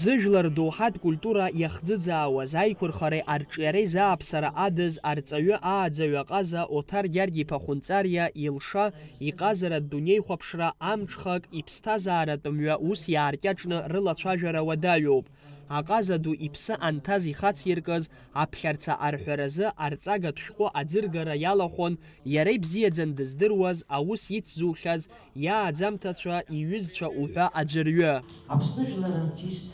Зыжәлар доуҳатә культура иахӡыӡаауаз аиқәырхареи арҿиареи зааԥсара адыз арҵаҩы ааӡаҩ аҟаза Оҭар Гьаргь-иԥа Хәынҵариа илша иҟазаратә дунеихәаԥшра амҽхак иԥсҭазааратә мҩа ус иааркьаҿны рылацәажәара уадаҩуп. Аҟаза ду иԥсы анҭаз ихациркыз аԥхьарца арҳәаразы арҵагатә шәҟәы аӡыргара иалахәын, иара ибзиаӡан дыздыруаз аус ицзушьаз иааӡамҭацәа иҩызцәа уҳәа аӡәырҩы. Аԥсны жәлар артист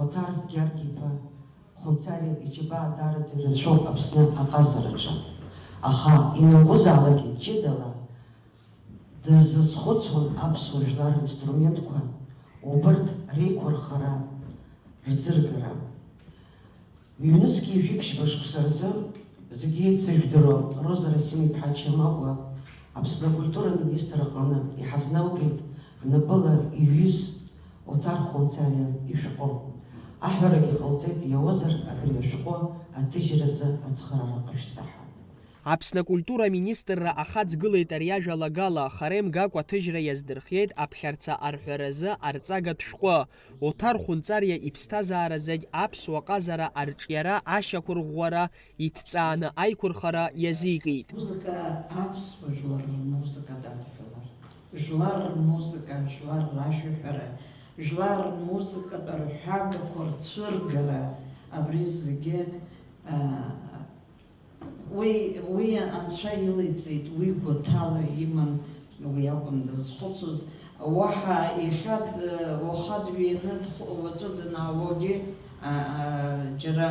Оҭар Гьаргь-иԥа Хәынҵариа иџьабаа даараӡа ирацәоуп Аԥсны аҟазараҿы. Аха ианакәызаалакгьы ҷыдала дазызхәыцуан аԥсуа жәлар инструментқәа убарҭ реиқәырхара рӡыргара. Ҩнызқьи жәиԥшьба шықәса рзы зегьы еицыжәдыруа Роза Расим-иԥҳа Чамагәа Аԥсны акультура министр аҟны иҳазналгеит напыла иҩыз Оҭар Хәынҵариа ишәҟәы. Аҳәарагьы ҟалҵеит иауазар абри ашәҟәы аҭыжьразы ацхыраара ҟашәҵаҳа. Аԥсны акультура министрра ахаҵгылеит ари ажәалагала, Харем Гагә аҭыжьра иаздырхиеит аԥхьарца арҳәаразы арҵагатә шәҟәы. Оҭар Хәынҵариа иԥсҭазааразегь аԥсуа ҟазара арҿиара ашьақәырӷәӷәара иҭҵааны аиқәырхара иазикит. Музыка аԥсуа жәлар рмузыка дадҳәалар. Жәлар рмузыка, жәлар рашәаҳәара, жәлар рмузыкатә рҳәагақәа рцәыргара, абри зегьы уи анцәа илиҵеит, уи гәаҭала иман, уи акәын дызхәыцуаз. Уаҳа уаха дҩеины уаҵәы данаауагьы џьара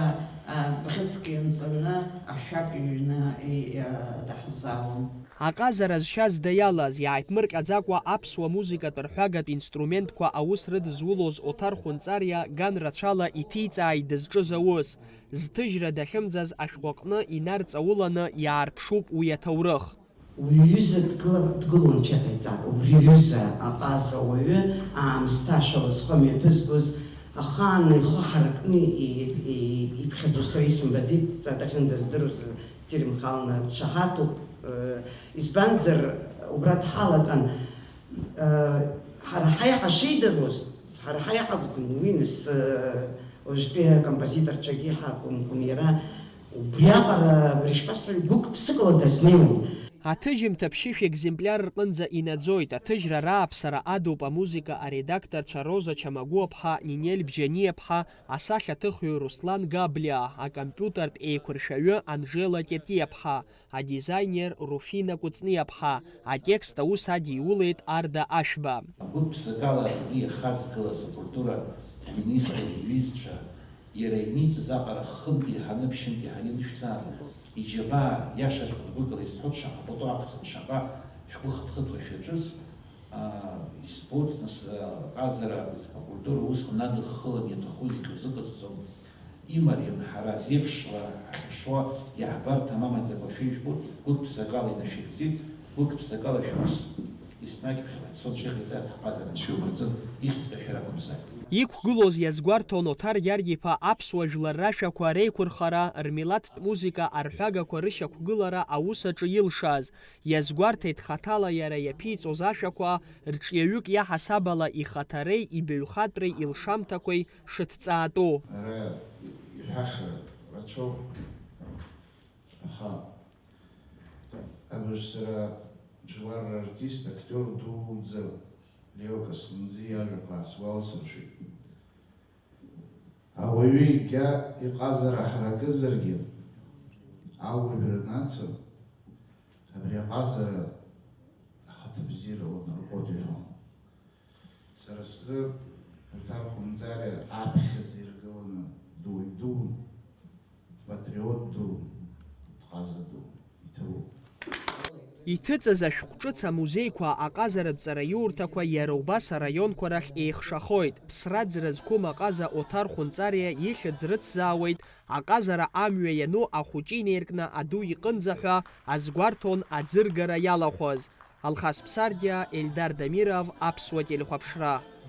бӷьыцк ианҵаны ашәак ҩны даҳзаауан. Аҟазара зшьаз даиалаз, иааиԥмырҟьаӡакәа аԥсуа музикатә рҳәагатә инструментқәа аус рыдызулоз Оҭар Хәынҵариа ган рацәала иҭиҵааит дызҿыз аус. Зҭыжьра дахьымӡаз ашәҟәаҟны инарҵауланы иаарԥшуп уи аҭоурых. Уи аҩыза дгылон ҷаҟа-ҵак, убри аҩыза аҟаза ауаҩы аамсҭа ашәала зхы мҩаԥызгоз ахаан ихы ҳаракны иԥхьаӡо сара исымбаӡеит, дахьынӡаздыруаз Сири Михайловна дшаҳаҭуп. Избанзар убра дҳалатәан, ҳара ҳаиҳа шеидыруаз, ҳара ҳаиҳа акәӡам, уи нас уажәтәи акомпозиторцәагьы ҳакәымкәан, иара убриаҟара рышԥасҳәои гәык-ԥсыкала дазнеиуан. Аҭыжьымҭа ԥшьышә екземпляр рҟынӡа инаӡоит. Аҭыжьра рааԥсара адуп амузика аредакторцәа Роза Чамагәы-ԥҳа, Нинель Бџьаниа-ԥҳа, асахьаҭыхҩы Руслан Габлиа, акомпиутертә еиқәыршәаҩы Анжела Тетиа-ԥҳа, адизайнер Руфина Кәыҵниа-ԥҳа, атекст аус адиулеит Арда Ашәба. Гәык-ԥсыкала абри ихаҵгылаз акультура аминистр иҩызцәа иара иниҵаз аҟара хынтә иҳаны ԥшьынтә иҳаны ишәҵар, иџьабаа иашаҵәҟьа гәыкала исҳәот шаҟа пату аҟаҵан, шаҟа шәҟәы хыҭхыҭуа шәаҿыз, избоит нас аҟазара акультура усҟан адыххылан иаҭаху зегьы узыҟаҵаӡом. Имариан ҳара зеиԥшла ҳазԥшуа иаҳбарҭа амамаӡақәа шәижәбоит, гәык-ԥсыкала инашәыгӡеит, гәык-ԥсыкала шәус еснагь ԥхьаҟа шәеиӷьӡааит ҳҟазара анцәа ихьӡга шәаракәымзар. Иқәгылоз иазгәарҭон Оҭар Гьаргь-иԥа аԥсуа жәлар рашәақәа реиқәырхара, рмилаҭтә музика арҳәагақәа рышьақәгылара аус аҿы илшаз. Иазгәарҭеит хаҭала иара иаԥиҵоз ашәақәа рҿиаҩык иаҳасабала ихаҭареи ибаҩхатәреи илшамҭақәеи шыҭҵаатәу. Ара иҳәаша рацәоуп, аха абыржә сара жәлар рартист, актиор дуӡӡа Лео Касланӡы иажәақәа аасгәаласыршәеит. Ауаҩы егьа иҟазара ҳаракызаргьы, ауаҩра нацын, абри аҟазара ахаҭа бзиара ланарҟәуеит иҳәон. Сара сзы Оҭар Хәынҵариа аԥхьаӡа иргыланы дуаҩ дуун, патриот дуун, ҟаза дуун, иҭоуп. Иҭыҵыз ашәҟәҿыц амузеиқәа, аҟазаратә ҵараиурҭақәа иара убас араионқәа рахь еихшахоит. Ԥсра-ӡра зқәым аҟаза Оҭар Хәынҵариа ихьыӡ рыцзаауеит, аҟазара амҩа иану ахәыҷы инеиркны аду иҟынӡа ҳәа азгәарҭон аӡыргара иалахәыз. Алхас Ԥсардиа, Ельдар Дамиров, Аԥсуа телехәаԥшра.